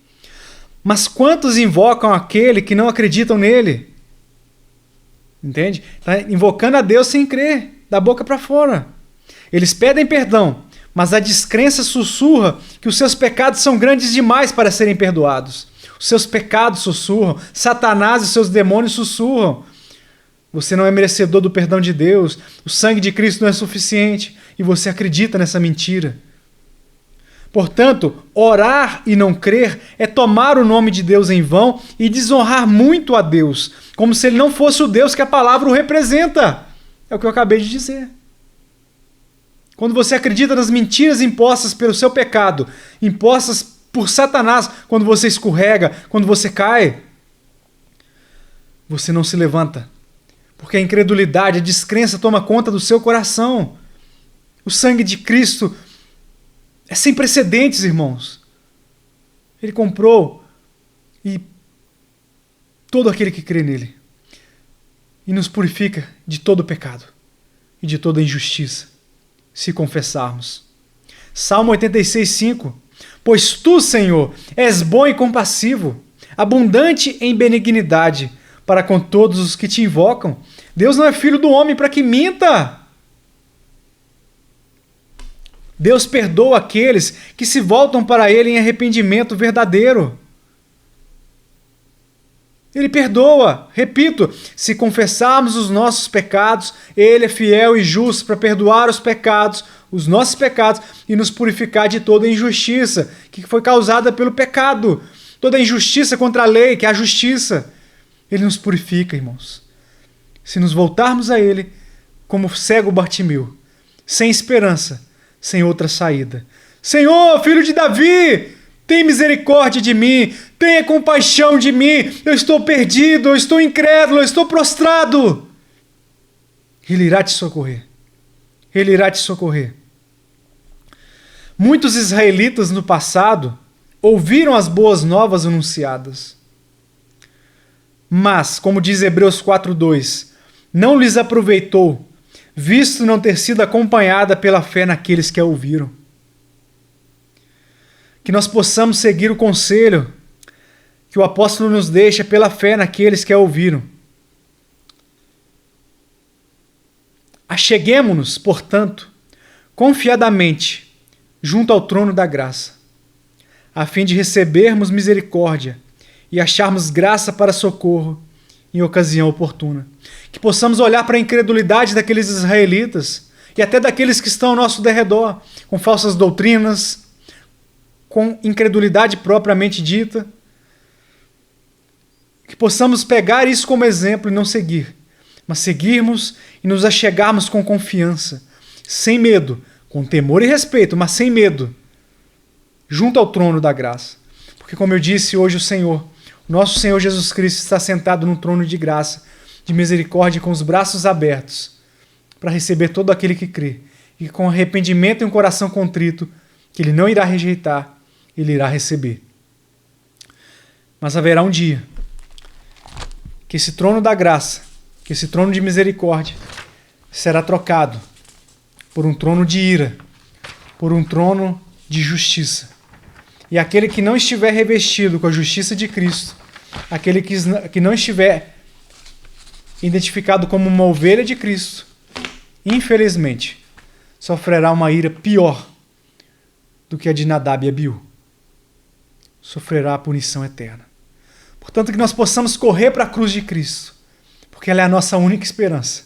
Mas quantos invocam aquele que não acreditam nele? Entende? Está invocando a Deus sem crer, da boca para fora. Eles pedem perdão, mas a descrença sussurra que os seus pecados são grandes demais para serem perdoados. Os seus pecados sussurram, Satanás e seus demônios sussurram. Você não é merecedor do perdão de Deus, o sangue de Cristo não é suficiente, e você acredita nessa mentira. Portanto, orar e não crer é tomar o nome de Deus em vão e desonrar muito a Deus, como se ele não fosse o Deus que a palavra o representa. É o que eu acabei de dizer. Quando você acredita nas mentiras impostas pelo seu pecado, impostas por Satanás, quando você escorrega, quando você cai, você não se levanta. Porque a incredulidade, a descrença toma conta do seu coração. O sangue de Cristo é sem precedentes, irmãos. Ele comprou e todo aquele que crê nele e nos purifica de todo pecado e de toda injustiça, se confessarmos. Salmo 86:5. Pois tu, Senhor, és bom e compassivo, abundante em benignidade para com todos os que te invocam. Deus não é filho do homem para que minta. Deus perdoa aqueles que se voltam para Ele em arrependimento verdadeiro. Ele perdoa. Repito, se confessarmos os nossos pecados, Ele é fiel e justo para perdoar os nossos pecados, e nos purificar de toda injustiça que foi causada pelo pecado. Toda injustiça contra a lei, que é a justiça. Ele nos purifica, irmãos. Se nos voltarmos a Ele, como o cego Bartimeu, sem esperança, sem outra saída. Senhor, filho de Davi, tem misericórdia de mim, tenha compaixão de mim, eu estou perdido, eu estou incrédulo, eu estou prostrado. Ele irá te socorrer. Ele irá te socorrer. Muitos israelitas no passado ouviram as boas novas anunciadas. Mas, como diz Hebreus 4:2, não lhes aproveitou, visto não ter sido acompanhada pela fé naqueles que a ouviram. Que nós possamos seguir o conselho que o apóstolo nos deixa pela fé naqueles que a ouviram. Acheguemo-nos, portanto, confiadamente junto ao trono da graça, a fim de recebermos misericórdia e acharmos graça para socorro em ocasião oportuna. Que possamos olhar para a incredulidade daqueles israelitas e até daqueles que estão ao nosso derredor, com falsas doutrinas, com incredulidade propriamente dita. Que possamos pegar isso como exemplo e não seguir, mas seguirmos e nos achegarmos com confiança, sem medo, com temor e respeito, mas sem medo, junto ao trono da graça. Porque, como eu disse, hoje o Senhor, nosso Senhor Jesus Cristo, está sentado num trono de graça, de misericórdia, com os braços abertos, para receber todo aquele que crê. E com arrependimento e um coração contrito, que Ele não irá rejeitar, Ele irá receber. Mas haverá um dia que esse trono da graça, que esse trono de misericórdia, será trocado por um trono de ira, por um trono de justiça. E aquele que não estiver revestido com a justiça de Cristo, aquele que não estiver identificado como uma ovelha de Cristo, infelizmente, sofrerá uma ira pior do que a de Nadab e Abiú. Sofrerá a punição eterna. Portanto, que nós possamos correr para a cruz de Cristo, porque ela é a nossa única esperança.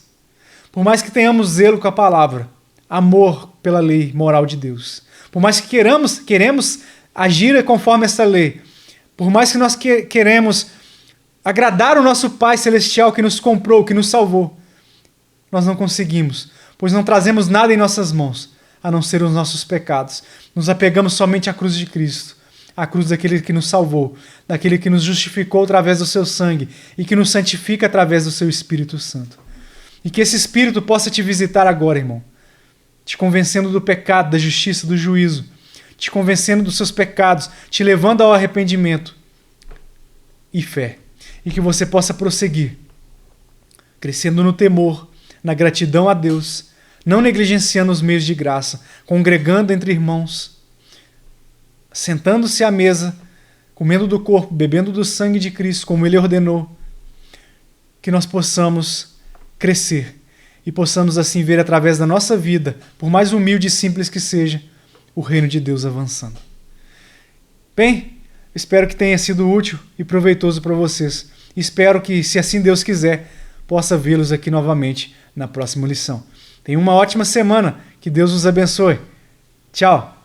Por mais que tenhamos zelo com a palavra, amor pela lei moral de Deus, por mais que queremos agir conforme essa lei, por mais que nós queremos agradar o nosso Pai Celestial que nos comprou, que nos salvou, nós não conseguimos, pois não trazemos nada em nossas mãos, a não ser os nossos pecados. Nos apegamos somente à cruz de Cristo, à cruz daquele que nos salvou, daquele que nos justificou através do seu sangue e que nos santifica através do seu Espírito Santo. E que esse Espírito possa te visitar agora, irmão, te convencendo do pecado, da justiça, do juízo, te convencendo dos seus pecados, te levando ao arrependimento e fé. E que você possa prosseguir, crescendo no temor, na gratidão a Deus, não negligenciando os meios de graça, congregando entre irmãos, sentando-se à mesa, comendo do corpo, bebendo do sangue de Cristo, como Ele ordenou, que nós possamos crescer e possamos assim ver através da nossa vida, por mais humilde e simples que seja, o reino de Deus avançando. Bem, espero que tenha sido útil e proveitoso para vocês. Espero que, se assim Deus quiser, possa vê-los aqui novamente na próxima lição. Tenham uma ótima semana. Que Deus os abençoe. Tchau!